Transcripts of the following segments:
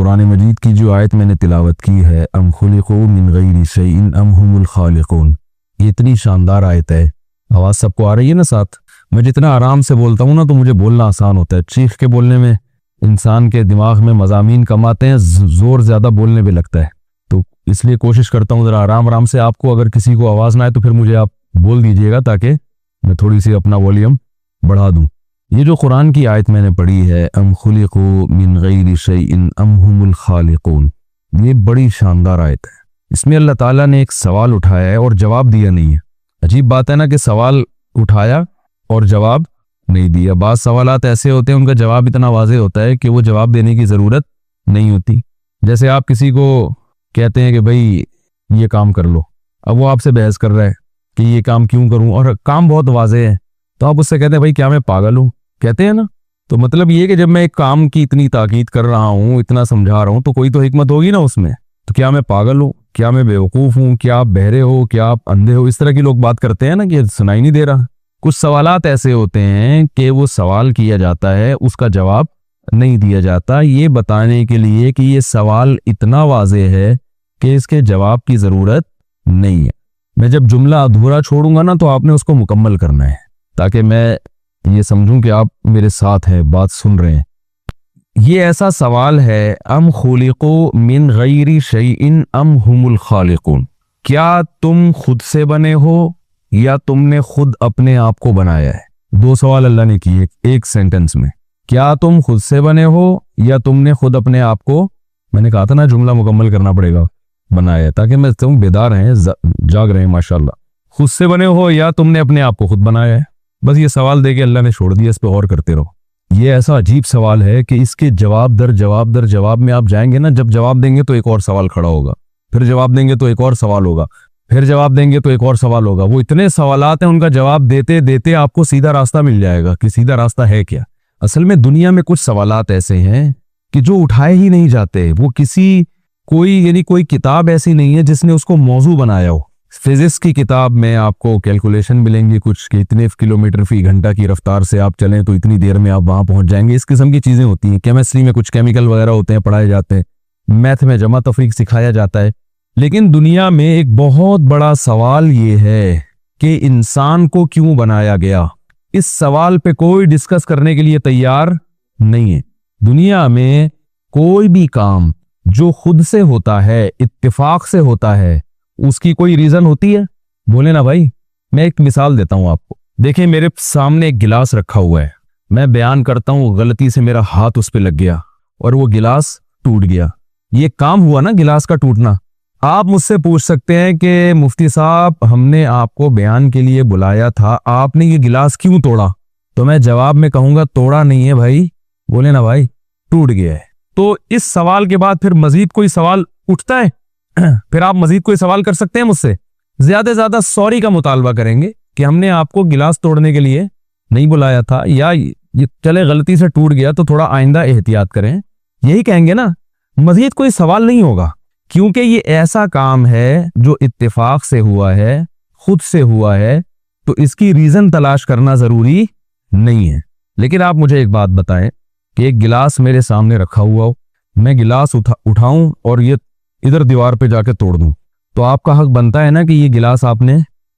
कुरान मजीद की जो आयत मैंने तिलावत की है, अम खुलिक़ू मिन गैरि शैइन अम हुमुल खालिक़ून, ये इतनी शानदार आयत है। आवाज़ सबको आ रही है ना साथ? मैं जितना आराम से बोलता हूँ ना तो मुझे बोलना आसान होता है। चीख के बोलने में इंसान के दिमाग में मज़ामीन कम आते हैं, ज़ोर ज़्यादा बोलने में लगता है। तो इसलिए कोशिश करता हूँ ज़रा आराम आराम से। आपको अगर किसी को आवाज़ ना आए तो फिर मुझे आप बोल दीजिएगा ताकि मैं थोड़ी सी अपना वॉल्यूम बढ़ा दूँ। ये जो कुरान की आयत मैंने पढ़ी है, अम खुलिक़ू मिन गैरि शैइन अम हुमुल खालिक़ून, ये बड़ी शानदार आयत है। इसमें अल्लाह ताला ने एक सवाल उठाया है और जवाब दिया नहीं है। अजीब बात है ना कि सवाल उठाया और जवाब नहीं दिया। बात सवालात ऐसे होते हैं उनका जवाब इतना वाज़े होता है कि वो जवाब देने की ज़रूरत नहीं होती। जैसे आप किसी को कहते हैं कि भाई ये काम कर लो, अब वो आपसे बहस कर रहा है कि ये काम क्यों करूं और काम बहुत वाज़े है, तो आप उससे कहते हैं भाई क्या मैं पागल हूँ, कहते हैं ना। तो मतलब ये कि जब मैं एक काम की इतनी ताकीद कर रहा हूँ, इतना समझा रहा हूँ, तो कोई तो हिकमत होगी ना उसमें। तो क्या मैं पागल हूँ, क्या मैं बेवकूफ़ हूँ, क्या आप बहरे हो, क्या आप अंधे हो, इस तरह की लोग बात करते हैं ना कि सुनाई नहीं दे रहा। कुछ सवालात ऐसे होते हैं कि वो सवाल किया जाता है, उसका जवाब नहीं दिया जाता, ये बताने के लिए कि ये सवाल इतना वाज़े है कि इसके जवाब की ज़रूरत नहीं है। मैं जब जुमला अधूरा छोड़ूंगा ना तो आपने उसको मुकम्मल करना है ताकि मैं ये समझूं कि आप मेरे साथ हैं, बात सुन रहे हैं। ये ऐसा सवाल है, अम खुलिक़ू मिन गैरि शैइन अम हुमुल खालिक़ून, क्या तुम खुद से बने हो या तुमने खुद अपने आप को बनाया है? दो सवाल अल्लाह ने किए एक सेंटेंस में। क्या तुम खुद से बने हो या तुमने खुद अपने आप को, मैंने कहा था ना जुमला मुकम्मल करना पड़ेगा, बनाया है, ताकि मैं तुम बेदार हैं, जाग रहे हैं माशाल्लाह। खुद से बने हो या तुमने अपने आप को खुद बनाया है? बस ये सवाल दे के अल्लाह ने छोड़ दिया, इस पे और करते रहो। ये ऐसा अजीब सवाल है कि इसके जवाब दर जवाब में आप जाएंगे ना, जब जवाब देंगे तो एक और सवाल खड़ा होगा, फिर जवाब देंगे तो एक और सवाल होगा, फिर जवाब देंगे तो एक और सवाल होगा। वो इतने सवालात हैं, उनका जवाब देते देते आपको सीधा रास्ता मिल जाएगा कि सीधा रास्ता है क्या। असल में दुनिया में कुछ सवालात ऐसे हैं कि जो उठाए ही नहीं जाते। वो कोई किताब ऐसी नहीं है जिसने उसको मौजू बनाया हो। फिजिक्स की किताब में आपको कैलकुलेशन मिलेंगी कुछ कि इतने किलोमीटर फी घंटा की रफ्तार से आप चलें तो इतनी देर में आप वहां पहुंच जाएंगे। इस किस्म की चीजें होती हैं। केमिस्ट्री में कुछ केमिकल वगैरह होते हैं, पढ़ाए जाते हैं। मैथ में जमा तफरीक सिखाया जाता है। लेकिन दुनिया में एक बहुत बड़ा सवाल ये है कि इंसान को क्यों बनाया गया। इस सवाल पे कोई डिस्कस करने के लिए तैयार नहीं है। दुनिया में कोई भी काम जो खुद से होता है, इत्तेफाक से होता है, उसकी कोई रीजन होती है? बोले ना भाई। मैं एक मिसाल देता हूं आपको। देखिए मेरे सामने एक गिलास रखा हुआ है, मैं बयान करता हूं, गलती से मेरा हाथ उस पे लग गया और वो गिलास टूट गया। ये काम हुआ ना गिलास का टूटना। आप मुझसे पूछ सकते हैं कि मुफ्ती साहब हमने आपको बयान के लिए बुलाया था, आपने ये गिलास क्यों तोड़ा? तो मैं जवाब में कहूंगा तोड़ा नहीं है भाई। बोले ना भाई, टूट गया है। तो इस सवाल के बाद फिर मजीद कोई सवाल उठता है? फिर आप मजीद कोई सवाल कर सकते हैं मुझसे? ज्यादा से ज्यादा सॉरी का मुतालबा करेंगे कि हमने आपको गिलास तोड़ने के लिए नहीं बुलाया था, या ये चले गलती से टूट गया तो थोड़ा आइंदा एहतियात करें, यही कहेंगे ना। मजीद कोई सवाल नहीं होगा, क्योंकि ये ऐसा काम है जो इत्तेफाक से हुआ है, खुद से हुआ है, तो इसकी रीजन तलाश करना जरूरी नहीं है। लेकिन आप मुझे एक बात बताएं कि एक गिलास मेरे सामने रखा हुआ हो, मैं गिलास उठाऊं और ये इधर दीवार पे जाके तोड़ दूं, तो आपका हक बनता है ना कि ये गिलास आपने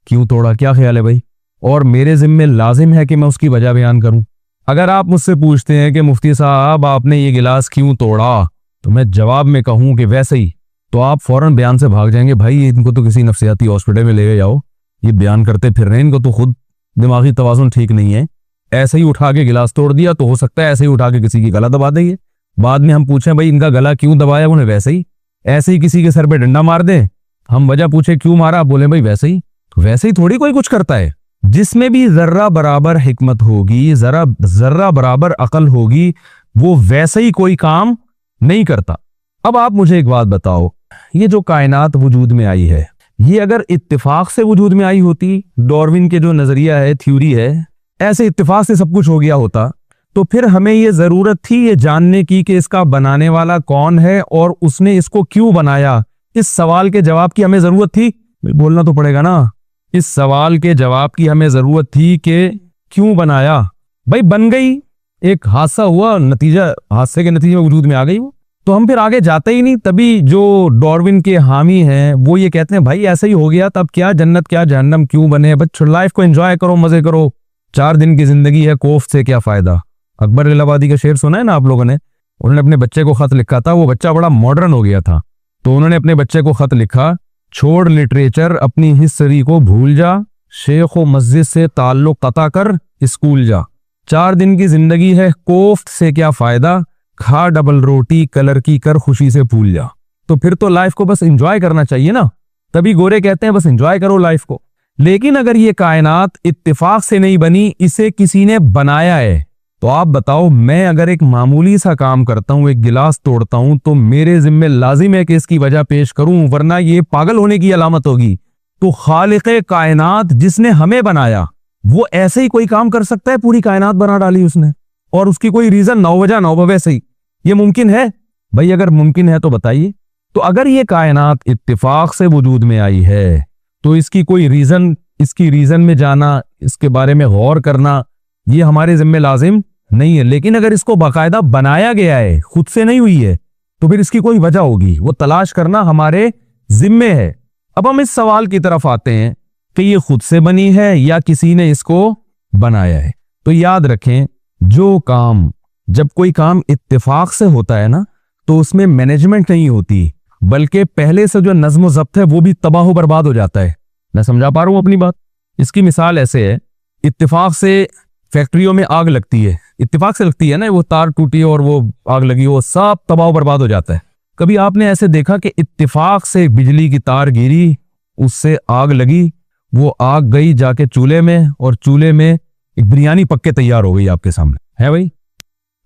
क्यों तोड़ा? क्या ख्याल है भाई? और मेरे जिम्मे लाजिम है कि मैं उसकी वजह बयान करूं। अगर आप मुझसे पूछते हैं कि मुफ्ती साहब आपने ये गिलास क्यों तोड़ा, तो मैं जवाब में कहूं कि वैसे ही, तो आप फौरन बयान से भाग जाएंगे। भाई इनको तो किसी नफ्सियाती हॉस्पिटल में ले जाओ, ये बयान करते फिर रहे हैं, इनको तो खुद दिमागी तवाज़ुन ठीक नहीं है। ऐसे ही उठा के गिलास तोड़ दिया, तो हो सकता है ऐसे ही उठा के किसी की गला दबा देंगे। बाद में हम पूछें भाई इनका गला क्यों दबाया, उन्हें वैसे ही। ऐसे ही किसी के सर पे डंडा मार दें, हम वजह पूछे क्यों मारा, बोले भाई वैसे ही। तो वैसे ही थोड़ी कोई कुछ करता है। जिसमें भी जर्रा बराबर हिकमत होगी, जर्रा बराबर अकल होगी, वो वैसे ही कोई काम नहीं करता। अब आप मुझे एक बात बताओ, ये जो कायनात वजूद में आई है, ये अगर इत्तेफाक से वजूद में आई होती, डार्विन के जो नजरिया है, थ्योरी है, ऐसे इत्तेफाक से सब कुछ हो गया होता, तो फिर हमें ये जरूरत थी ये जानने की कि इसका बनाने वाला कौन है और उसने इसको क्यों बनाया। इस सवाल के जवाब की हमें जरूरत थी। बोलना तो पड़ेगा ना। इस सवाल के जवाब की हमें जरूरत थी कि क्यों बनाया। भाई बन गई, एक हादसा हुआ, नतीजा, हादसे के नतीजे में वजूद में आ गई वो। तो हम फिर आगे जाते ही नहीं। तभी जो डार्विन के हामी हैं वो ये कहते हैं भाई ऐसा ही हो गया, तब क्या जन्नत क्या जहन्नम क्यों बने, बस लाइफ को एंजॉय करो, मजे करो, 4 दिन की जिंदगी है, कोफ्त से क्या फायदा। अकबर इलाहाबादी का शेर सुना है ना आप लोगों ने। उन्होंने अपने बच्चे को खत लिखा था, वो बच्चा बड़ा मॉडर्न हो गया था, तो उन्होंने अपने बच्चे को खत लिखा, छोड़ लिटरेचर अपनी हिस्ट्री को भूल जा, शेख व मस्जिद से ताल्लुक कता कर, स्कूल जा, 4 दिन की जिंदगी है, कोफ्त से क्या फायदा, खा डबल रोटी कलर की कर खुशी से भूल जा। तो फिर तो लाइफ को बस एंजॉय करना चाहिए ना। तभी गोरे कहते हैं बस एंजॉय करो लाइफ को। लेकिन अगर ये कायनात इत्तेफाक से नहीं बनी, इसे किसी ने बनाया है, तो आप बताओ, मैं अगर एक मामूली सा काम करता हूं, एक गिलास तोड़ता हूं, तो मेरे जिम्मे लाजिम है कि इसकी वजह पेश करूं, वरना ये पागल होने की अलामत होगी। तो खालिक़े कायनात जिसने हमें बनाया, वो ऐसे ही कोई काम कर सकता है? पूरी कायनात बना डाली उसने और उसकी कोई रीजन ना हो, वजह ना हो, वैसे ही ये मुमकिन है? भाई अगर मुमकिन है तो बताइए। तो अगर ये कायनात इत्तिफाक से वजूद में आई है, तो इसकी कोई रीजन, इसकी रीजन में जाना, इसके बारे में गौर करना, ये हमारे जिम्मे लाजिम नहीं है। लेकिन अगर इसको बाकायदा बनाया गया है, खुद से नहीं हुई है, तो फिर इसकी कोई वजह होगी, वो तलाश करना हमारे जिम्मे है। अब हम इस सवाल की तरफ आते हैं कि ये खुद से बनी है या किसी ने इसको बनाया है। तो याद रखें, जो काम, जब कोई काम इत्तेफाक से होता है ना, तो उसमें मैनेजमेंट नहीं होती, बल्कि पहले से जो नज्म ज़ब्त है वो भी तबाह बर्बाद हो जाता है। मैं समझा पा रहा हूं अपनी बात? इसकी मिसाल ऐसे है, इत्तेफाक से फैक्ट्रियों में आग लगती है, इत्तेफाक से लगती है ना, वो तार टूटी और वो आग लगी, वो सब तबाह बर्बाद हो जाता है। कभी आपने ऐसे देखा कि इत्तेफाक से बिजली की तार गिरी, उससे आग लगी, वो आग गई जाके चूल्हे में, और चूल्हे में एक बिरयानी पक के तैयार हो गई आपके सामने, है भाई?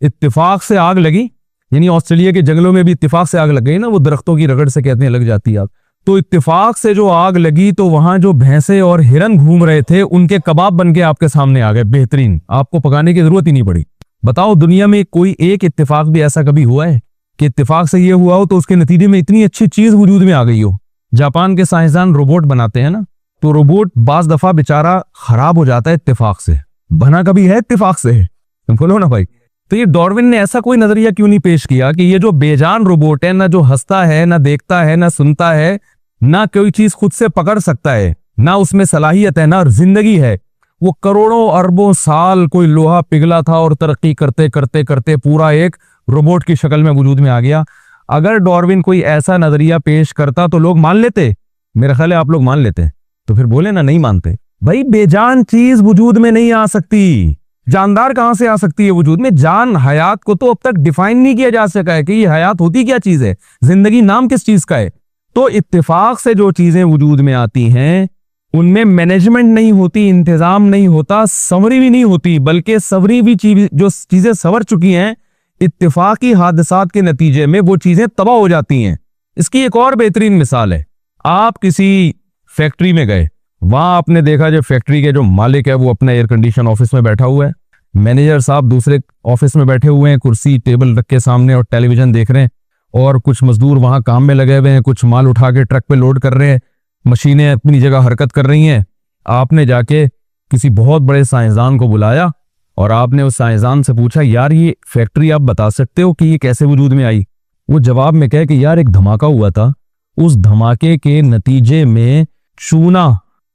इत्तेफाक से आग लगी, यानी ऑस्ट्रेलिया के जंगलों में भी इत्तेफाक से आग लग गई ना, वो दरख्तों की रगड़ से कहते हैं लग जाती है आग। तो इत्तेफाक से जो आग लगी, तो वहां जो भैंसे और हिरन घूम रहे थे, उनके कबाब बन के आपके सामने आ गए, बेहतरीन, आपको पकाने की जरूरत ही नहीं पड़ी। बताओ, दुनिया में कोई एक इत्तेफाक भी ऐसा कभी हुआ है कि इत्तेफाक से ये हुआ हो तो उसके नतीजे में इतनी अच्छी चीज वजूद में आ गई हो? जापान के साइंसदान रोबोट बनाते हैं ना, तो रोबोट बाज दफा बेचारा खराब हो जाता है इत्तेफाक से। बना कभी है इत्तेफाक से? बोलो ना भाई। तो ये डार्विन ने ऐसा कोई नजरिया क्यों नहीं पेश किया कि ये जो बेजान रोबोट है, ना जो हंसता है, ना देखता है, ना सुनता है, ना कोई चीज खुद से पकड़ सकता है, ना उसमें सलाहियत है, ना जिंदगी है, वो करोड़ों अरबों साल कोई लोहा पिघला था और तरक्की करते करते करते पूरा एक रोबोट की शक्ल में वजूद में आ गया। अगर डार्विन कोई ऐसा नजरिया पेश करता तो लोग मान लेते? मेरा ख्याल है आप लोग मान लेते। तो फिर बोले ना नहीं मानते। भाई बेजान चीज वजूद में नहीं आ सकती, जानदार कहां से आ सकती है वजूद में? जान, हयात को तो अब तक डिफाइन नहीं किया जा सका है कि ये हयात होती क्या चीज है, जिंदगी नाम किस चीज का है। तो इत्तेफाक से जो चीजें वजूद में आती हैं, उनमें मैनेजमेंट नहीं होती, इंतजाम नहीं होता, संवरी भी नहीं होती, बल्कि संवरी भी जो चीजें संवर चुकी हैं, इत्तेफाकी हादसात के नतीजे में वो चीजें तबाह हो जाती हैं। इसकी एक और बेहतरीन मिसाल है, आप किसी फैक्ट्री में गए, वहां आपने देखा जो फैक्ट्री के जो मालिक है वो अपना एयर कंडीशन ऑफिस में बैठा हुआ है, मैनेजर साहब दूसरे ऑफिस में बैठे हुए हैं, कुर्सी टेबल रख के सामने और टेलीविजन देख रहे हैं, और कुछ मजदूर वहां काम में लगे हुए हैं, कुछ माल उठा के ट्रक पे लोड कर रहे हैं, मशीनें अपनी जगह हरकत कर रही हैं। आपने जाके किसी बहुत बड़े साइंसदान को बुलाया और आपने उस साइंसदान से पूछा, यार ये फैक्ट्री आप बता सकते हो कि ये कैसे वजूद में आई? वो जवाब में कहे कि यार एक धमाका हुआ था, उस धमाके के नतीजे में चूना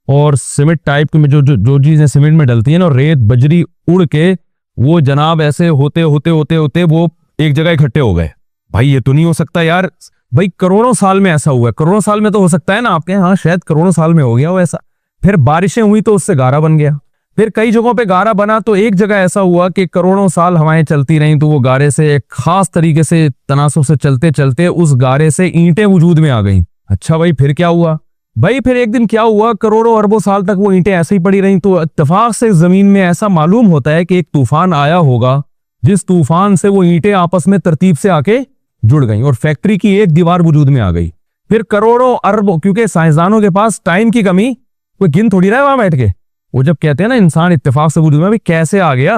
और सीमेंट टाइप में जो चीजें सीमेंट में डलती है ना, रेत बजरी उड़ के वो जनाब ऐसे होते होते होते होते वो एक जगह इकट्ठे हो गए। भाई ये तो नहीं हो सकता यार। भाई करोड़ों साल में ऐसा हुआ है, करोड़ों साल में तो हो सकता है ना आपके, हाँ शायद करोड़ों साल में हो गया हो ऐसा। फिर बारिशें हुई तो उससे गारा बन गया, फिर कई जगहों पे गारा बना, तो एक जगह ऐसा हुआ कि करोड़ों साल हवाएं चलती रहीं, तो वो गारे से एक खास तरीके से तनासुब से चलते चलते उस गारे से ईंटें वजूद में आ गई। अच्छा भाई फिर क्या हुआ? भाई फिर एक दिन क्या हुआ, करोड़ों अरबों साल तक वो ईंटें ऐसे ही पड़ी रहीं, तो इत्तेफाक से जमीन में ऐसा मालूम होता है कि एक तूफान आया होगा, जिस तूफान से वो ईंटें आपस में तरतीब से आके जुड़ गई और फैक्ट्री की एक दीवार वजूद में आ गई। फिर करोड़ों अरबों, क्योंकि साइंसदानों के पास टाइम की कमी, कोई गिन थोड़ी रहा है वहां बैठ के। वो जब कहते हैं ना इंसान इत्तेफाक से वजूद में, कैसे आ गया?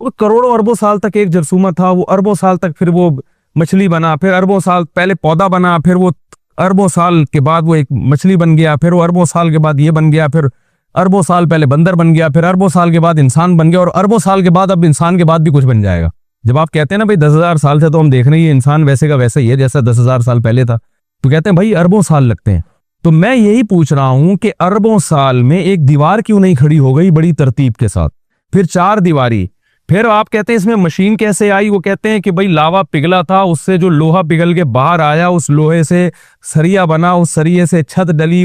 वो करोड़ों अरबों साल तक एक जरसूमा था, वो अरबों साल तक फिर वो मछली बना, फिर अरबों साल पहले पौधा बना, फिर वो अरबों साल के बाद वो एक मछली बन गया, फिर वो अरबों साल के बाद ये बन गया, फिर अरबों साल पहले बंदर बन गया, फिर अरबों साल के बाद इंसान बन गया, और अरबों साल के बाद अब इंसान के बाद भी कुछ बन जाएगा। जब आप कहते हैं ना भाई 10,000 साल से तो हम देख रहे हैं ये इंसान वैसे का वैसा ही है जैसा 10,000 साल पहले था, तो कहते हैं भाई अरबों साल लगते हैं। तो मैं यही पूछ रहा हूं कि अरबों साल में एक दीवार क्यों नहीं खड़ी हो गई बड़ी तरतीब के साथ, फिर 4 दीवारी, फिर आप कहते हैं इसमें मशीन कैसे आई, वो कहते हैं कि भाई लावा पिघला था, उससे जो लोहा पिघल के बाहर आया, उस लोहे से सरिया बना, उस सरिये से छत डली,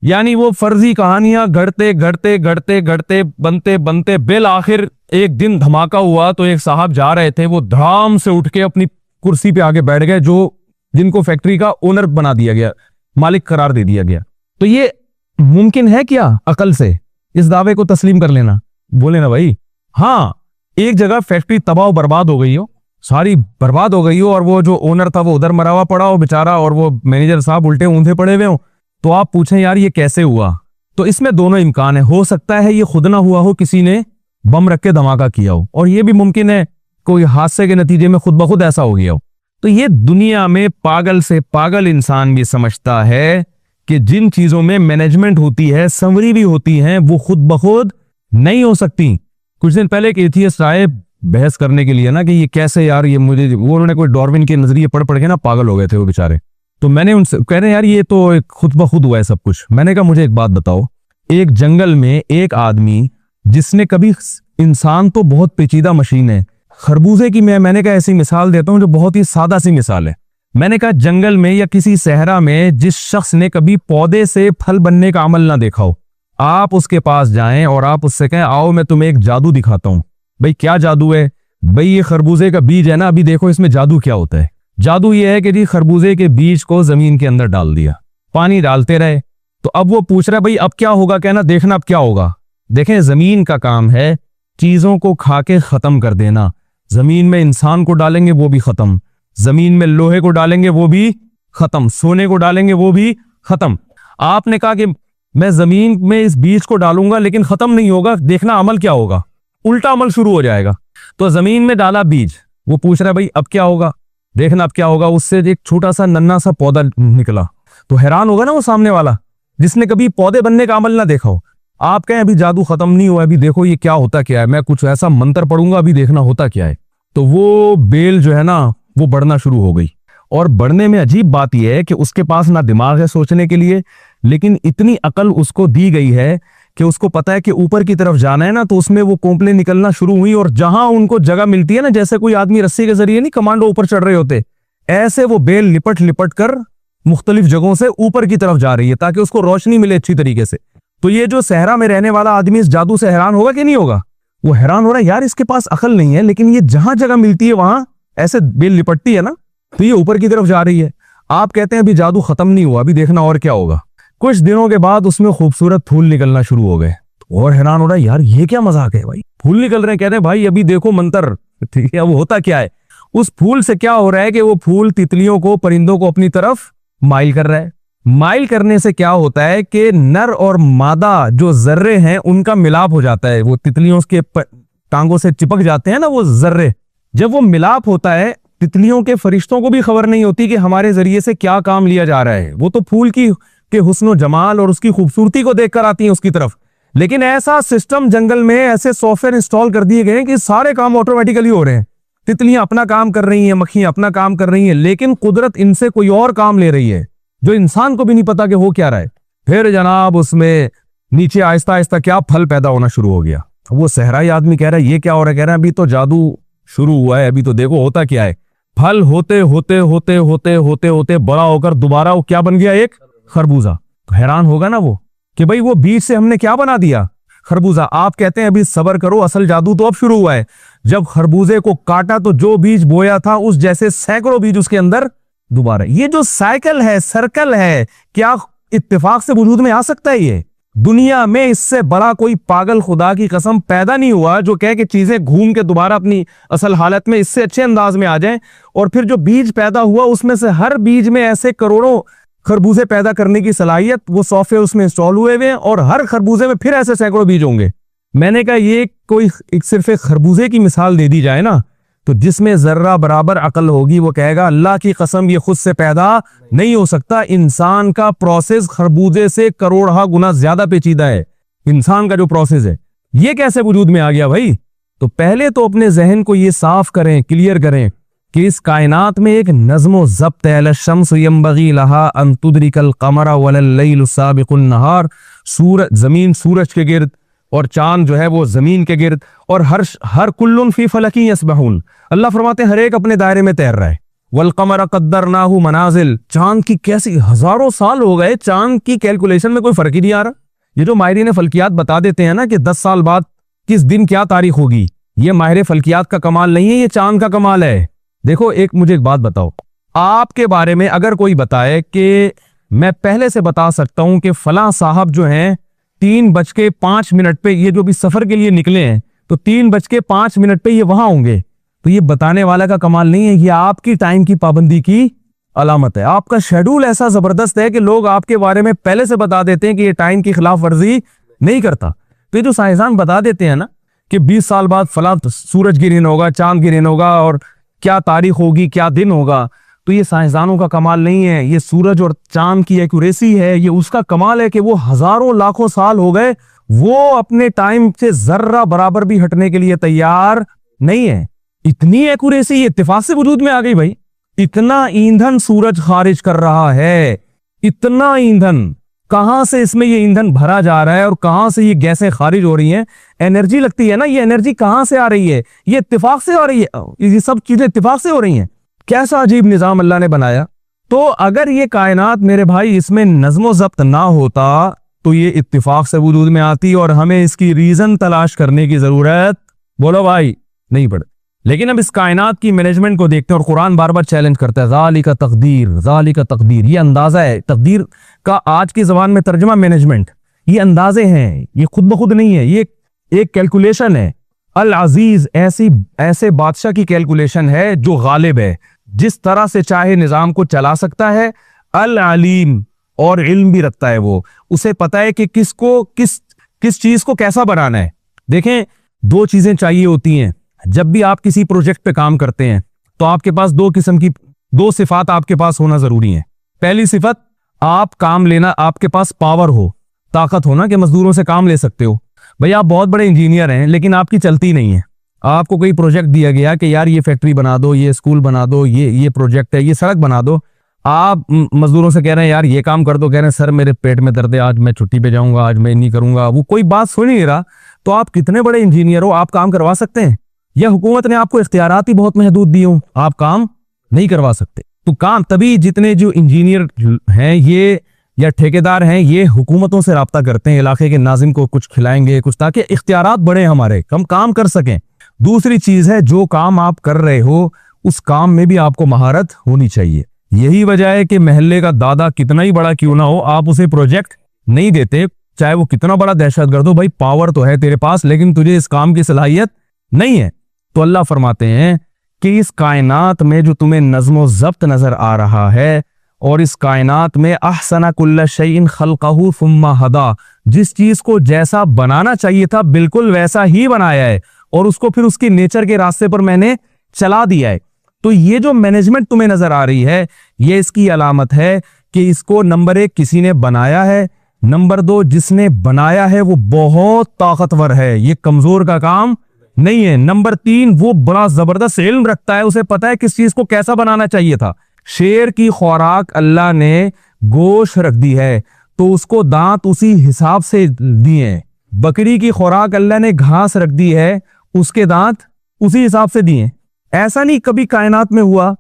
यानी वो फर्जी कहानियां गढ़ते गढ़ते गढ़ते गढ़ते बनते बनते बिल आखिर एक दिन धमाका हुआ। तो एक साहब जा रहे थे, वो धड़ाम से उठ के अपनी कुर्सी पे आगे बैठ गए, जो जिनको फैक्ट्री का ओनर बना दिया गया, मालिक करार दे दिया गया। तो ये मुमकिन है क्या अकल से इस दावे को तस्लीम कर लेना? बोले ना भाई हाँ, एक जगह फैक्ट्री तबाह बर्बाद हो गई हो, सारी बर्बाद हो गई हो, और वो जो ओनर था वो उधर मरा हुआ पड़ा हो बेचारा, और वो मैनेजर साहब उल्टे ऊंधे पड़े हुए हो। तो आप पूछें यार ये कैसे हुआ? तो इसमें दोनों इम्कान है, हो सकता है ये खुद ना हुआ हो, किसी ने बम रख के धमाका किया हो, और ये भी मुमकिन है कोई हादसे के नतीजे में खुद ब खुद ऐसा हो गया हो। तो ये दुनिया में पागल से पागल इंसान भी समझता है कि जिन चीजों में मैनेजमेंट होती है, संवरी भी होती है, वो खुद ब खुद नहीं हो सकती। कुछ दिन पहले एक एथियस्ट आए बहस करने के लिए ना कि ये कैसे यार, ये मुझे, वो उन्होंने कोई डार्विन के नजरिए पढ़ पढ़ के ना पागल हो गए थे वो बेचारे। तो मैंने उनसे कह रहे यार ये तो खुद ब खुद हुआ है सब कुछ। मैंने कहा मुझे एक बात बताओ, एक जंगल में एक आदमी जिसने कभी, इंसान तो बहुत पेचीदा मशीन है, खरबूजे की मैंने कहा ऐसी मिसाल देता हूं जो बहुत ही सादा सी मिसाल है। मैंने कहा जंगल में या किसी सहरा में जिस शख्स ने कभी पौधे से फल बनने का अमल ना देखा हो, आप उसके पास जाएं और आप उससे कहें आओ मैं तुम्हें एक जादू दिखाता हूं। भाई क्या जादू है? भाई ये खरबूजे का बीज है ना, अभी देखो इसमें जादू क्या होता है। जादू ये है कि जी खरबूजे के बीज को जमीन के अंदर डाल दिया, पानी डालते रहे, तो अब वो पूछ रहा है भाई अब क्या होगा, कहना देखना अब क्या होगा। देखें जमीन का काम है चीजों को खा के खत्म कर देना। जमीन में इंसान को डालेंगे वो भी खत्म, जमीन में लोहे को डालेंगे वो भी खत्म, सोने को डालेंगे वो भी खत्म। आपने कहा कि मैं जमीन में इस बीज को डालूंगा लेकिन खत्म नहीं होगा, देखना अमल क्या होगा, उल्टा अमल शुरू हो जाएगा। तो जमीन में डाला बीज, वो पूछ रहा है भाई अब क्या होगा, देखना अब क्या होगा। उससे एक छोटा सा नन्हा सा पौधा निकला, तो हैरान होगा ना वो सामने वाला जिसने कभी पौधे बनने का अमल ना देखा हो। आप कहें अभी जादू खत्म नहीं हुआ, अभी देखो ये क्या होता क्या है, मैं कुछ ऐसा मंत्र पढ़ूंगा अभी देखना होता क्या है। तो वो बेल जो है ना वो बढ़ना शुरू हो गई, और बढ़ने में अजीब बात यह है कि उसके पास ना दिमाग है सोचने के लिए, लेकिन इतनी अकल उसको दी गई है कि उसको पता है कि ऊपर की तरफ जाना है ना, तो उसमें वो कोंपलें निकलना शुरू हुई, और जहां उनको जगह मिलती है ना, जैसे कोई आदमी रस्सी के जरिए नहीं कमांडो ऊपर चढ़ रहे होते, ऐसे वो बेल लिपट लिपट कर मुख्तलिफ जगहों से ऊपर की तरफ जा रही है ताकि उसको रोशनी मिले अच्छी तरीके से। तो ये जो सहरा में रहने वाला आदमी इस जादू से हैरान होगा कि नहीं होगा? वो हैरान हो रहा है यार इसके पास अकल नहीं है, लेकिन ये जहां जगह मिलती है वहां ऐसे बेल लिपटती है ना, तो ये ऊपर की तरफ जा रही है। आप कहते हैं अभी जादू खत्म नहीं हुआ, अभी देखना और क्या होगा। कुछ दिनों के बाद उसमें खूबसूरत फूल निकलना शुरू हो गए, तो और हैरान हो रहा है यार ये क्या मजाक है भाई, फूल निकल रहे हैं। कहते हैं भाई अभी देखो मंत्र, ठीक है। वो होता क्या है, उस फूल से क्या हो रहा है कि वो फूल तितलियों को, परिंदों को अपनी तरफ माइल कर रहा है। माइल करने से क्या होता है कि नर और मादा जो जर्रे हैं उनका मिलाप हो जाता है, वो तितलियों के टांगों से चिपक जाते हैं ना वो जर्रे। जब वो मिलाप होता है, तितलियों के फरिश्तों को भी खबर नहीं होती कि हमारे जरिए से क्या काम लिया जा रहा है, वो तो फूल की के हुस्न जमाल और उसकी खूबसूरती को देखकर आती हैं उसकी तरफ। लेकिन ऐसा सिस्टम जंगल में, ऐसे सॉफ्टवेयर इंस्टॉल कर दिए गए हैं कि सारे काम ऑटोमेटिकली हो रहे हैं। तितलियां अपना काम कर रही हैं, मक्खियां अपना काम कर रही हैं, लेकिन कुदरत इनसे कोई और काम ले रही है जो इंसान को भी नहीं पता कि हो क्या रहा है। फिर जनाब उसमें नीचे आहिस्ता आहिस्ता क्या फल पैदा होना शुरू हो गया। वो सहराई आदमी कह रहा है ये क्या हो रहा है, कह रहा है अभी तो जादू शुरू हुआ है, अभी तो देखो होता क्या है। फल होते होते होते होते होते होते बड़ा होकर दोबारा वो क्या बन गया, एक खरबूजा। तो हैरान होगा ना वो कि भाई वो बीज से हमने क्या बना दिया, खरबूजा। आप कहते हैं अभी सब्र करो, असल जादू तो अब शुरू हुआ है। जब खरबूजे को काटा तो जो बीज बोया था उस जैसे सैकड़ों बीज उसके अंदर दोबारा। ये जो साइकिल है, सर्कल है, क्या इत्तेफाक से वजूद में आ सकता है? ये दुनिया में इससे बड़ा कोई पागल खुदा की कसम पैदा नहीं हुआ जो कहे कि चीजें घूम के दोबारा अपनी असल हालत में इससे अच्छे अंदाज में आ जाएं। और फिर जो बीज पैदा हुआ उसमें से हर बीज में ऐसे करोड़ों खरबूजे पैदा करने की सलाहियत, वो सॉफ्टवेयर उसमें इंस्टॉल हुए हुए हैं, और हर खरबूजे में फिर ऐसे सैकड़ों बीज होंगे। मैंने कहा ये कोई सिर्फ एक खरबूजे की मिसाल दे दी जाए ना, तो जिसमें जर्रा बराबर अकल होगी वो कहेगा अल्लाह की कसम ये खुद से पैदा नहीं हो सकता। इंसान का प्रोसेस खरबूजे से करोड़ों गुना ज्यादा पेचीदा है। इंसान का जो प्रोसेस है ये कैसे वजूद में आ गया भाई? तो पहले तो अपने जहन को ये साफ करें, क्लियर करें कि इस कायनात में एक नज़्म व ज़ब्त है। लशम्सु यंबगी लहा अन तुदरिकल क़मरा वलल लैलु साबिकुन नहार। सूरज, जमीन सूरज के गिर्द और चांद जो है वो जमीन के गिर्द, और हर कुल्लुन फी फलकी यस्बहून। अल्लाह फरमाते हैं हर एक अपने दायरे में तैर रहा है। वल क़मरा क़द्दरनाहु मनाजिल, चांद की कैसी हजारों साल हो गए, चांद की कैलकुलेशन में कोई फर्क ही नहीं आ रहा। ये जो माहिरीन फल्कियात बता देते हैं ना कि 10 साल बाद किस दिन क्या तारीख होगी, ये माहिर फल्कियात का कमाल नहीं है, ये चांद का कमाल है। देखो मुझे एक बात बताओ, आपके बारे में अगर कोई बताए कि मैं पहले से बता सकता हूं कि फलां साहब जो हैं 3:05 पे, ये जो भी सफर के लिए निकले हैं तो 3:05 पे ये वहां होंगे, तो ये बताने वाला का कमाल नहीं है, ये आपकी टाइम की पाबंदी की अलामत है। आपका शेड्यूल ऐसा जबरदस्त है कि लोग आपके बारे में पहले से बता देते हैं कि ये टाइम की खिलाफ वर्जी नहीं करता। तो ये जो साइंसदान बता देते हैं ना कि 20 साल बाद फला सूरज गिरन होगा, चांद गिरन होगा और क्या तारीख होगी, क्या दिन होगा, तो ये साइंसदानों का कमाल नहीं है, ये सूरज और चांद की एक्यूरेसी है। ये उसका कमाल है कि वो हजारों लाखों साल हो गए, वो अपने टाइम से जर्रा बराबर भी हटने के लिए तैयार नहीं है। इतनी एक्यूरेसी इत्तेफाक से वजूद में आ गई भाई। इतना ईंधन सूरज खारिज कर रहा है, इतना ईंधन, कहां से इसमें ये ईंधन भरा जा रहा है और कहां से ये गैसें खारिज हो रही हैं, एनर्जी लगती है ना, ये एनर्जी कहां से आ रही है, ये इत्तेफाक से आ रही है, ये सब चीजें इत्तेफाक से हो रही हैं। कैसा अजीब निजाम अल्लाह ने बनाया। तो अगर ये कायनात मेरे भाई इसमें नज़्म ज़ब्त ना होता तो ये इत्तेफाक से वजूद में आती और हमें इसकी रीजन तलाश करने की जरूरत, बोलो भाई, नहीं पड़े। लेकिन अब इस कायनात की मैनेजमेंट को देखते हैं और कुरान बार बार चैलेंज करता है, ज़ालिका तकदीर, ज़ालिका तकदीर। ये अंदाजा है तकदीर का, आज की जबान में तर्जुमा मैनेजमेंट। ये अंदाजे हैं, ये खुद ब खुद नहीं है, ये एक कैलकुलेशन है। अल अजीज ऐसे बादशाह की कैलकुलेशन है जो गालिब है, जिस तरह से चाहे निजाम को चला सकता है। अल अलीम, और इल्म भी रखता है, वो उसे पता है कि किसको किस चीज को कैसा बनाना है। देखें, दो चीजें चाहिए होती हैं जब भी आप किसी प्रोजेक्ट पे काम करते हैं, तो आपके पास दो किस्म की दो सिफात आपके पास होना जरूरी है। पहली सिफत, आप काम लेना, आपके पास पावर हो, ताकत हो ना कि मजदूरों से काम ले सकते हो। भाई आप बहुत बड़े इंजीनियर हैं लेकिन आपकी चलती नहीं है, आपको कोई प्रोजेक्ट दिया गया कि यार ये फैक्ट्री बना दो, ये स्कूल बना दो, ये प्रोजेक्ट है, ये सड़क बना दो। आप मजदूरों से कह रहे हैं यार ये काम कर दो, कह रहे हैं सर मेरे पेट में दर्द है, आज मैं छुट्टी पे जाऊंगा, आज मैं नहीं करूंगा, वो कोई बात सुन नहीं रहा। तो आप कितने बड़े इंजीनियर हो, आप काम करवा सकते हैं? या हुकूमत ने आपको इख्तियारात ही बहुत महदूद दिए हो, आप काम नहीं करवा सकते? तो काम तभी जितने जो इंजीनियर हैं ये या ठेकेदार हैं ये हुकूमतों से राब्ता करते हैं, इलाके के नाजिम को कुछ खिलाएंगे कुछ, ताकि इख्तियारात बढ़े हमारे, हम काम कर सकें। दूसरी चीज है, जो काम आप कर रहे हो उस काम में भी आपको महारत होनी चाहिए। यही वजह है कि महल्ले का दादा कितना ही बड़ा क्यों ना हो, आप उसे प्रोजेक्ट नहीं देते, चाहे वो कितना बड़ा दहशतगर्द हो। भाई पावर तो है तेरे पास लेकिन तुझे इस काम की सलाहियत नहीं है। तो अल्लाह फरमाते हैं कि इस कायनात में जो तुम्हें नज़्म ज़ब्त नजर आ रहा है, और इस कायनात में अहसना कुल्ल शैइन खल्क़हु सुम्मा हदा, जिस चीज को जैसा बनाना चाहिए था बिल्कुल वैसा ही बनाया है और उसको फिर उसकी नेचर के रास्ते पर मैंने चला दिया है। तो ये जो मैनेजमेंट तुम्हें नजर आ रही है, ये इसकी अलामत है कि इसको नंबर 1 किसी ने बनाया है, नंबर 2 जिसने बनाया है वो बहुत ताकतवर है, ये कमजोर का काम नहीं है, नंबर 3 वो बड़ा जबरदस्त इल्म रखता है, उसे पता है किस चीज को कैसा बनाना चाहिए था। शेर की खुराक अल्लाह ने गोश्त रख दी है तो उसको दांत उसी हिसाब से दिए हैं। बकरी की खुराक अल्लाह ने घास रख दी है, उसके दांत उसी हिसाब से दिए। ऐसा नहीं कभी कायनात में हुआ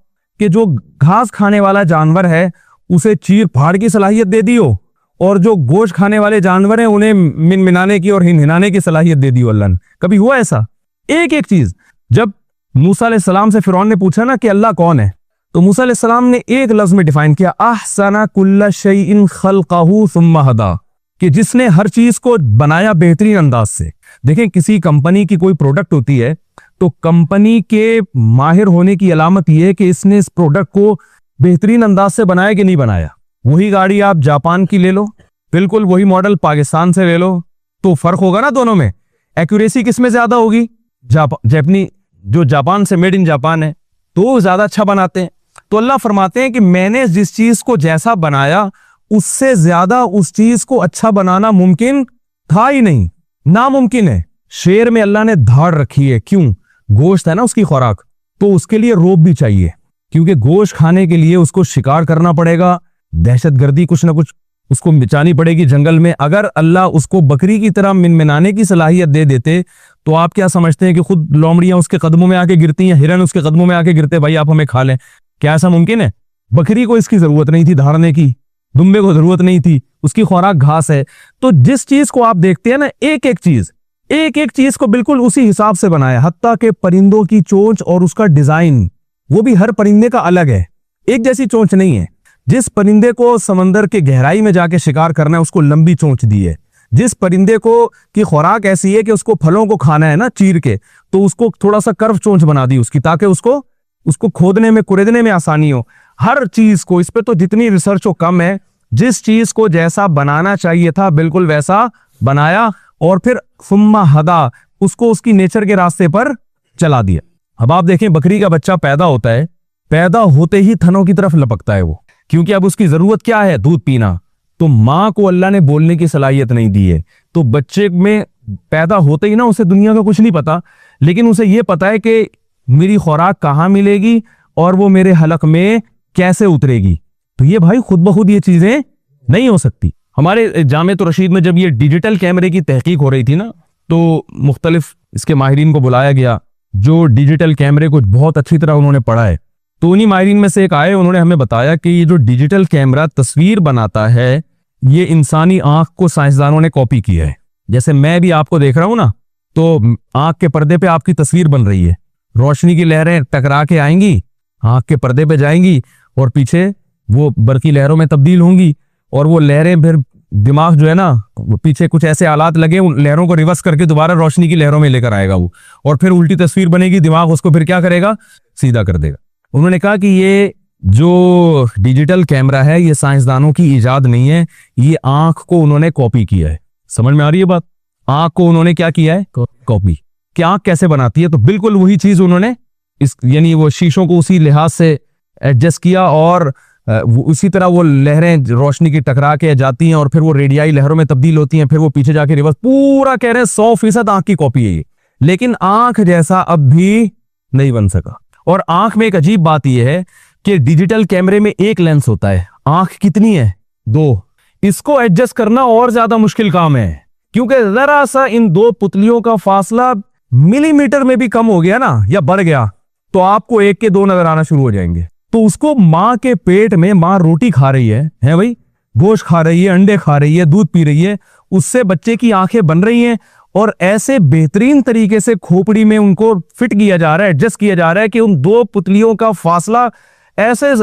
कि जो घास खाने वाला जानवर है उसे चीर फाड़ की सलाहियत दे दी हो और जो गोश्त खाने वाले जानवर हैं उन्हें मिनमिनाने की और हिनहिनाने की सलाहियत दे दी हो अल्लाह ने। कभी हुआ ऐसा? एक एक चीज, जब मूसा अलैहिस्सलाम से फिरौन ने पूछा ना कि अल्लाह कौन है, तो मूसा अलैहिस्सलाम ने एक लफ्ज में डिफाइन किया, अहसना कुल्ल शैइन खल्क़हु सुम्मा हदा, कि जिसने हर चीज को बनाया बेहतरीन अंदाज से। देखें, किसी कंपनी की कोई प्रोडक्ट होती है तो कंपनी के माहिर होने की अलामत यह है कि इसने इस प्रोडक्ट को बेहतरीन अंदाज से बनाया कि नहीं बनाया। वही गाड़ी आप जापान की ले लो, बिल्कुल वही मॉडल पाकिस्तान से ले लो, तो फर्क होगा ना दोनों में। एक्यूरेसी किसमें ज्यादा होगी? जापानी, जो जापान से मेड इन जापान है तो ज्यादा अच्छा बनाते हैं। तो अल्लाह फरमाते हैं कि मैंने जिस चीज को जैसा बनाया उससे ज्यादा उस चीज को अच्छा बनाना मुमकिन था ही नहीं, नामुमकिन है। शेर में अल्लाह ने धाड़ रखी है, क्यों? गोश्त है ना उसकी खुराक, तो उसके लिए रोब भी चाहिए, क्योंकि गोश्त खाने के लिए उसको शिकार करना पड़ेगा, दहशतगर्दी कुछ ना कुछ उसको मिटानी पड़ेगी जंगल में। अगर अल्लाह उसको बकरी की तरह मिनमिनाने की सलाहियत दे देते तो आप क्या समझते हैं कि खुद लोमड़ियां उसके कदमों में आके गिरती हैं, हिरन उसके कदमों में आके गिरते, भाई आप हमें खा लें? क्या ऐसा मुमकिन है? बकरी को इसकी जरूरत नहीं थी धारने की, दुम्बे को जरूरत नहीं थी, उसकी खुराक घास है। तो जिस चीज को आप देखते हैं ना, एक एक चीज को बिल्कुल उसी हिसाब से बनाया, हत्ता के परिंदों की चोंच और उसका डिजाइन, वो भी हर परिंदे का अलग है, एक जैसी चोंच नहीं है। जिस परिंदे को समंदर के गहराई में जाके शिकार करना है उसको लंबी चोंच दी है। जिस परिंदे को की खुराक ऐसी है कि उसको फलों को खाना है ना चीर के, तो उसको थोड़ा सा कर्व चोंच बना दी उसकी, ताकि उसको खोदने में कुरेदने में आसानी हो। हर चीज को, इस पे तो जितनी रिसर्च हो कम है, जिस चीज को जैसा बनाना चाहिए था बिल्कुल वैसा बनाया, और फिर सुम्मा हदा, उसको उसकी नेचर के रास्ते पर चला दिया। अब आप देखें, बकरी का बच्चा पैदा होता है, पैदा होते ही थनों की तरफ लपकता है वो, क्योंकि अब उसकी जरूरत क्या है? दूध पीना। तो मां को अल्लाह ने बोलने की सलाहियत नहीं दी है, तो बच्चे में पैदा होते ही ना उसे दुनिया का कुछ नहीं पता, लेकिन उसे ये पता है कि मेरी खुराक कहाँ मिलेगी और वो मेरे हलक में कैसे उतरेगी। तो ये भाई खुद ब खुद ये चीजें नहीं हो सकती। हमारे जामिअत रशीद में जब ये डिजिटल कैमरे की तहकीक हो रही थी ना, तो मुख्तलिफ इसके माहिरीन को बुलाया गया जो डिजिटल कैमरे को बहुत अच्छी तरह उन्होंने पढ़ा है। तो उन्हीं माहिरीन में से एक आए, उन्होंने हमें बताया कि ये जो डिजिटल कैमरा तस्वीर बनाता है, ये इंसानी आंख को साइंसदानों ने कॉपी किया है। जैसे मैं भी आपको देख रहा हूं ना, तो आंख के पर्दे पे आपकी तस्वीर बन रही है, रोशनी की लहरें टकरा के आएंगी, आंख के पर्दे पे जाएंगी और पीछे वो बरकी लहरों में तब्दील होंगी, और वो लहरें फिर दिमाग जो है ना, पीछे कुछ ऐसे आलात लगे, उन लहरों को रिवर्स करके दोबारा रोशनी की लहरों में लेकर आएगा वो, और फिर उल्टी तस्वीर बनेगी, दिमाग उसको फिर क्या करेगा? सीधा कर देगा। उन्होंने कहा कि ये जो डिजिटल कैमरा है ये साइंसदानों की इजाद नहीं है, ये आंख को उन्होंने कॉपी किया है। समझ में आ रही है बात? आंख को उन्होंने क्या किया है? कॉपी। कि आंख कैसे बनाती है? तो बिल्कुल वही चीज उन्होंने यानी वो शीशों को उसी लिहाज से एडजस्ट किया, और उसी तरह वो लहरें रोशनी की टकरा के जाती हैं और फिर वो रेडियाई लहरों में तब्दील होती हैं, फिर वो पीछे जाके रिवर्स, पूरा कह रहे हैं 100% आंख की कॉपी है ये। लेकिन आंख जैसा अब भी नहीं बन सका। और आंख में एक अजीब बात यह है कि डिजिटल कैमरे में एक लेंस होता है, आंख कितनी है? 2। इसको एडजस्ट करना और ज्यादा मुश्किल काम है, क्योंकि जरा सा इन दो पुतलियों का फासला मिलीमीटर में भी कम हो गया ना, या बढ़ गया, तो आपको 1 के 2 नजर आना शुरू हो जाएंगे। तो उसको मां के पेट में, मां रोटी खा रही है भाई, गोश्त खा रही है, अंडे खा रही है, दूध पी रही है, उससे बच्चे की आंखें बन रही हैं, और ऐसे बेहतरीन तरीके से खोपड़ी में उनको फिट किया जा रहा है, एडजस्ट किया जा रहा है कि उन दो पुतलियों का फासला ऐसे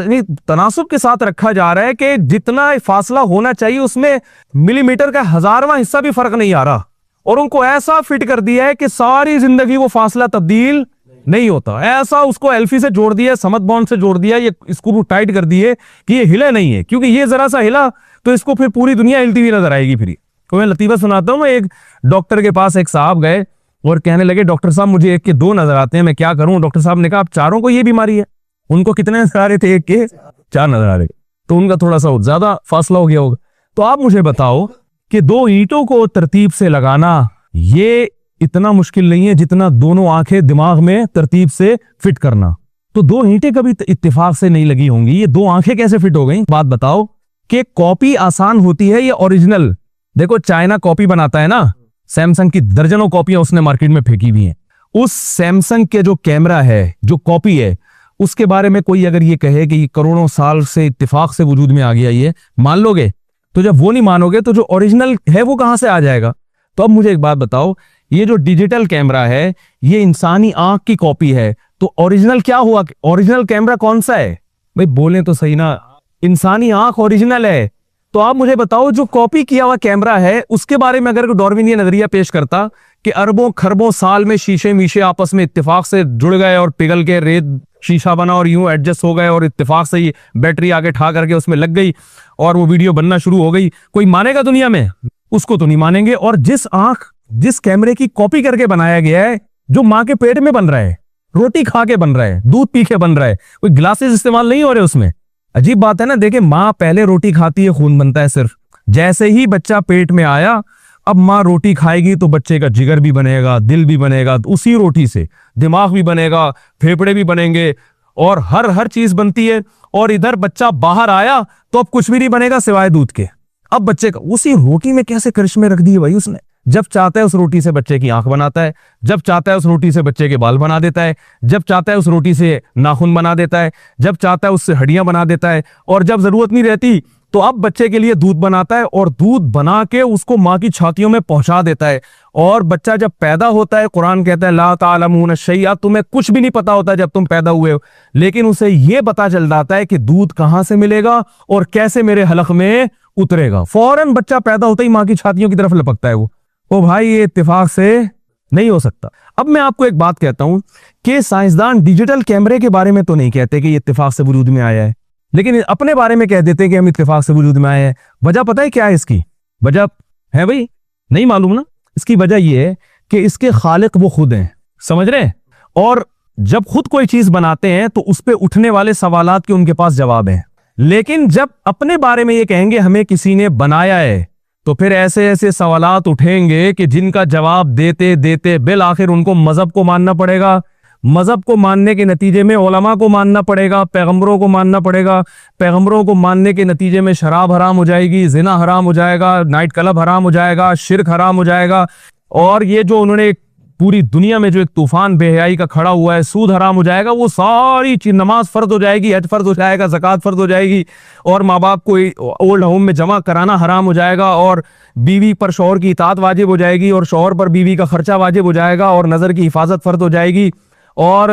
तनासुब के साथ रखा जा रहा है कि जितना फासला होना चाहिए उसमें मिलीमीटर का 1000वां हिस्सा भी फर्क नहीं आ रहा, और उनको ऐसा फिट कर दिया है कि सारी जिंदगी वो फासला तब्दील नहीं होता। ऐसा उसको एल्फी से जोड़ दिया, समत बॉन्ड से जोड़ दिया, ये स्क्रू टाइट कर दिए कि ये हिले नहीं है, क्योंकि ये जरा सा हिला तो इसको फिर पूरी दुनिया हिलती हुई नजर आएगी। फिर तो मैं लतीफा सुनाता हूँ, एक डॉक्टर के पास एक साहब गए और कहने लगे, डॉक्टर साहब मुझे 1 के 2 नजर आते हैं, मैं क्या करूं? डॉक्टर साहब ने कहा, आप चारों को ये बीमारी है? उनको कितने नजर आ रहे थे? 1 के 4 नजर आ रहे, तो उनका थोड़ा सा ज्यादा फासला हो गया होगा। तो आप मुझे बताओ कि 2 ईंटों को तरतीब से लगाना ये इतना मुश्किल नहीं है जितना दोनों आंखें दिमाग में तरतीब से फिट करना। तो 2 ईंटें कभी इत्तेफाक से नहीं लगी होंगी, ये 2 आंखें कैसे फिट हो गई? बात बताओ कि कॉपी आसान होती है या ओरिजिनल? देखो चाइना कॉपी बनाता है ना, सैमसंग की दर्जनों कॉपियां उसने मार्केट में फेंकी हुई हैं। उस सैमसंग के जो कैमरा है, जो कॉपी है, उसके बारे में कोई अगर ये कहे कि ये करोड़ों साल से इत्तेफाक से वजूद में आ गया, ये मान लोगे? तो जब वो नहीं मानोगे तो जो ओरिजिनल है वो कहां से आ जाएगा? तो अब मुझे एक बात बताओ, ये जो डिजिटल कैमरा है ये इंसानी आंख की कॉपी है, तो ओरिजिनल क्या हुआ? ओरिजिनल कैमरा कौन सा है भाई? बोले तो सही ना, इंसानी आंख ओरिजिनल है। तो आप मुझे बताओ, जो कॉपी किया हुआ कैमरा है उसके बारे में अगर डार्विनियन नजरिया पेश करता कि अरबों खरबों साल में शीशे मीशे आपस में इत्तेफाक से जुड़ गए और पिघल के रेत शीशा बना और यूं एडजस्ट हो गए, और इत्तेफाक से ही बैटरी आगे ठा करके उसमें लग गई और वो वीडियो बनना शुरू हो गई, कोई मानेगा दुनिया में? उसको तो नहीं मानेंगे। और जिस कैमरे की कॉपी करके बनाया गया है, जो माँ के पेट में बन रहा है, रोटी खा के बन रहा है, दूध पी के बन रहा है, कोई ग्लासेस इस्तेमाल नहीं हो रहे उसमें। अजीब बात है ना। देखे, माँ पहले रोटी खाती है, खून बनता है सिर्फ, जैसे ही बच्चा पेट में आया अब माँ रोटी खाएगी तो बच्चे का जिगर भी बनेगा, दिल भी बनेगा, तो उसी रोटी से दिमाग भी बनेगा, फेफड़े भी बनेंगे और हर चीज बनती है। और इधर बच्चा बाहर आया तो अब कुछ भी नहीं बनेगा सिवाय दूध के। अब बच्चे का उसी रोटी में कैसे करिश्मे रख दिए भाई उसने। जब चाहता है उस रोटी से बच्चे की आंख बनाता है, जब चाहता है उस रोटी से बच्चे के बाल बना देता है, जब चाहता है उस रोटी से नाखून बना देता है, जब चाहता है उससे हड्डियां बना देता है, और जब जरूरत नहीं रहती तो अब बच्चे के लिए दूध बनाता है और दूध बना के उसको माँ की छातियों में पहुंचा देता है। और बच्चा जब पैदा होता है, कुरान कहता है ला तालमून शैया, तुम्हें कुछ भी नहीं पता होता जब तुम पैदा हुए हो, लेकिन उसे यह पता चल जाता है कि दूध कहां से मिलेगा और कैसे मेरे हलक में उतरेगा। फौरन बच्चा पैदा होता ही माँ की छातियों की तरफ लपकता है वो। ओ भाई, ये इत्तेफाक से नहीं हो सकता। अब मैं आपको एक बात कहता हूं कि साइंसदान डिजिटल कैमरे के बारे में तो नहीं कहते कि ये इत्तेफाक से वजूद में आया है, लेकिन अपने बारे में कह देते हैं कि हम इत्तेफाक से वजूद में आए हैं। वजह पता है क्या है इसकी? वजह है भाई, नहीं मालूम ना? इसकी वजह यह है कि इसके खालिक वो खुद हैं, समझ रहे हैं? और जब खुद कोई चीज बनाते हैं तो उस पर उठने वाले सवालात के उनके पास जवाब हैं, लेकिन जब अपने बारे में ये कहेंगे हमें किसी ने बनाया है, तो फिर ऐसे ऐसे सवालात उठेंगे कि जिनका जवाब देते देते बिल आखिर उनको मजहब को मानना पड़ेगा। मजहब को मानने के नतीजे में उलमा को मानना पड़ेगा, पैगंबरों को मानना पड़ेगा, पैगंबरों को मानने के नतीजे में शराब हराम हो जाएगी, जिना हराम हो जाएगा, नाइट क्लब हराम हो जाएगा, शिर्क हराम हो जाएगा, और ये जो उन्होंने पूरी दुनिया में जो एक तूफान बेहयाई का खड़ा हुआ है, सूद हराम हो जाएगा। वो सारी चीज, नमाज फर्ज हो जाएगी, हज फर्ज हो जाएगा, ज़कात फर्ज हो जाएगी, और माँ बाप को ओल्ड होम में जमा कराना हराम हो जाएगा, और बीवी पर शौहर की इताअत वाजिब हो जाएगी, और शौहर पर बीवी का खर्चा वाजिब हो जाएगा, और नजर की हिफाजत फर्ज हो जाएगी, और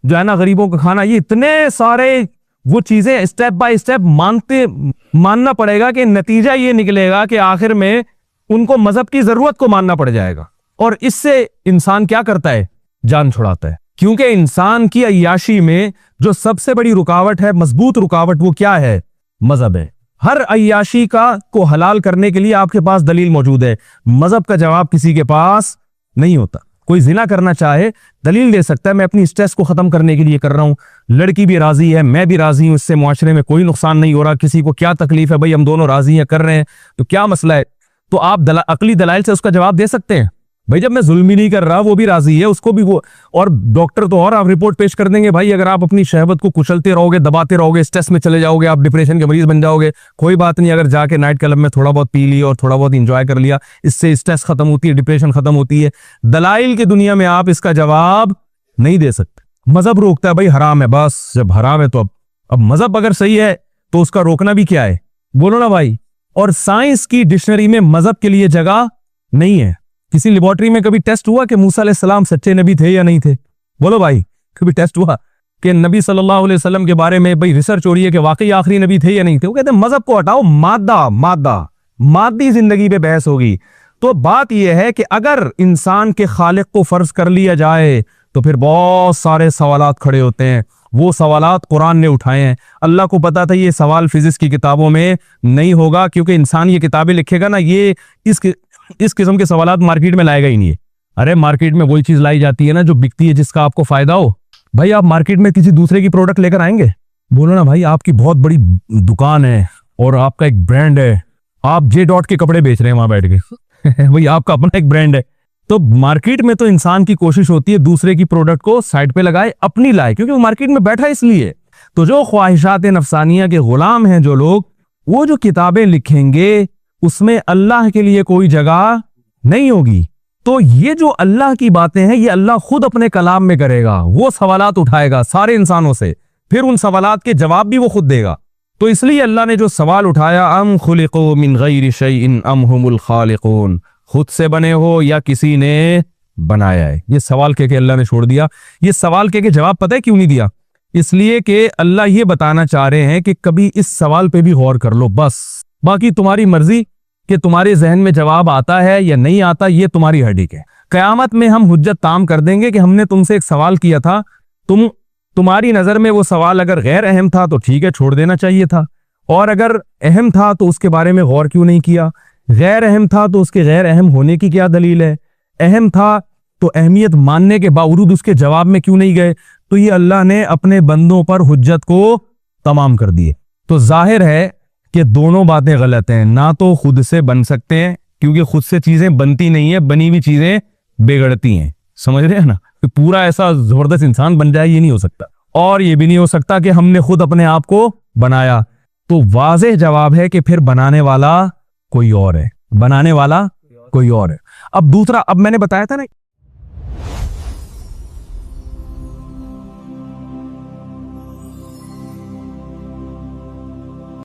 जो है ना गरीबों का खाना। ये इतने सारे वो चीजें स्टेप बाय स्टेप मानना पड़ेगा कि नतीजा ये निकलेगा कि आखिर में उनको मजहब की जरूरत को मानना पड़ जाएगा। और इससे इंसान क्या करता है? जान छुड़ाता है। क्योंकि इंसान की अय्याशी में जो सबसे बड़ी रुकावट है, मजबूत रुकावट, वो क्या है? मजहब है। हर अय्याशी को हलाल करने के लिए आपके पास दलील मौजूद है, मजहब का जवाब किसी के पास नहीं होता। कोई जिना करना चाहे दलील दे सकता है, मैं अपनी स्ट्रेस को खत्म करने के लिए कर रहा हूं, लड़की भी राजी है, मैं भी राजी हूं, इससे मुआशरे में कोई नुकसान नहीं हो रहा, किसी को क्या तकलीफ है भाई, हम दोनों राजी हैं, कर रहे हैं, तो क्या मसला है? तो आप अकली दलाइल से उसका जवाब दे सकते हैं भाई, जब मैं जुल्म ही नहीं कर रहा, वो भी राजी है, उसको भी वो, और डॉक्टर तो और आप रिपोर्ट पेश कर देंगे भाई, अगर आप अपनी शहवत को कुचलते रहोगे, दबाते रहोगे, स्ट्रेस में चले जाओगे, आप डिप्रेशन के मरीज बन जाओगे। कोई बात नहीं, अगर जाके नाइट क्लब में थोड़ा बहुत पी लिया और थोड़ा बहुत इंजॉय कर लिया, इससे स्ट्रेस खत्म होती है, डिप्रेशन खत्म होती है। दलाइल की दुनिया में आप इसका जवाब नहीं दे सकते। मजहब रोकता है भाई, हराम है, बस जब हराम है तो अब मजहब अगर सही है तो उसका रोकना भी क्या है? बोलो ना भाई। और साइंस की डिक्शनरी में मजहब के लिए जगह नहीं है। किसी लेबोरेटरी में कभी टेस्ट हुआ कि मूसा अलैहिस्सलाम सच्चे नबी थे या नहीं थे? बोलो भाई, कभी टेस्ट हुआ कि नबी सल्लल्लाहु अलैहि वसल्लम के बारे में भाई रिसर्च हो रही है कि वाकई आखिरी नबी थे या नहीं थे? वो कहते हैं मजहब को हटाओ, मादी जिंदगी पे बहस होगी। तो बात यह है कि अगर इंसान के खालिक को फर्ज कर लिया जाए तो फिर बहुत सारे सवालात खड़े होते हैं। वो सवालात कुरान ने उठाए हैं। अल्लाह को पता था ये सवाल फिजिक्स की किताबों में नहीं होगा, क्योंकि इंसान ये किताबें लिखेगा ना, ये इस किस्म के सवालात मार्केट में लाएगा ही नहीं है। अरे मार्केट में वही चीज लाई जाती है ना जो बिकती है, जिसका आपको फायदा हो। भाई आप मार्केट में किसी दूसरे की प्रोडक्ट लेकर आएंगे? बोलो ना भाई, आपकी बहुत बड़ी दुकान है और आपका एक ब्रांड है, आप जे डॉट के कपड़े बेच रहे हैं वहां बैठ के भाई आपका अपना एक ब्रांड है। तो मार्केट में तो इंसान की कोशिश होती है दूसरे की प्रोडक्ट को साइड पे लगाए, अपनी लाए, क्योंकि वो मार्केट में बैठा इसलिए। तो जो ख्वाहिशात नफसानिया के गुलाम हैं जो लोग, वो जो किताबें लिखेंगे उसमें अल्लाह के लिए कोई जगह नहीं होगी। तो ये जो अल्लाह की बातें हैं, ये अल्लाह खुद अपने कलाम में करेगा। वो सवालात उठाएगा सारे इंसानों से, फिर उन सवालात के जवाब भी वो खुद देगा। तो इसलिए अल्लाह ने जो सवाल उठाया, अम खुलिकू मिन गैरि शैइन अम हुमुल खालिकून, खुद से बने हो या किसी ने बनाया है? ये सवाल के अल्लाह ने छोड़ दिया। ये सवाल के जवाब पता है क्यों नहीं दिया? इसलिए कि अल्लाह ये बताना चाह रहे हैं कि कभी इस सवाल पे भी गौर कर लो, बस। बाकी तुम्हारी मर्जी कि तुम्हारे जहन में जवाब आता है या नहीं आता, ये तुम्हारी हड्डी है। कयामत में हम हुज्जत ताम कर देंगे कि हमने तुमसे एक सवाल किया था, तुम्हारी नजर में वो सवाल अगर गैर अहम था तो ठीक है, छोड़ देना चाहिए था, और अगर अहम था तो उसके बारे में गौर क्यों नहीं किया? गैर अहम था तो उसके गैर अहम होने की क्या दलील है? अहम था तो अहमियत मानने के बावजूद उसके जवाब में क्यों नहीं गए? तो ये अल्लाह ने अपने बंदों पर हुज्जत को तमाम कर दिए। तो जाहिर है कि दोनों बातें गलत हैं। ना तो खुद से बन सकते हैं, क्योंकि खुद से चीजें बनती नहीं है, बनी हुई चीजें बिगड़ती हैं। समझ रहे हैं ना? तो पूरा ऐसा जबरदस्त इंसान बन जाए ये नहीं हो सकता, और ये भी नहीं हो सकता कि हमने खुद अपने आप को बनाया। तो वाज़ेह जवाब है कि फिर बनाने वाला कोई और है, बनाने वाला कोई और है। अब दूसरा, अब मैंने बताया था ना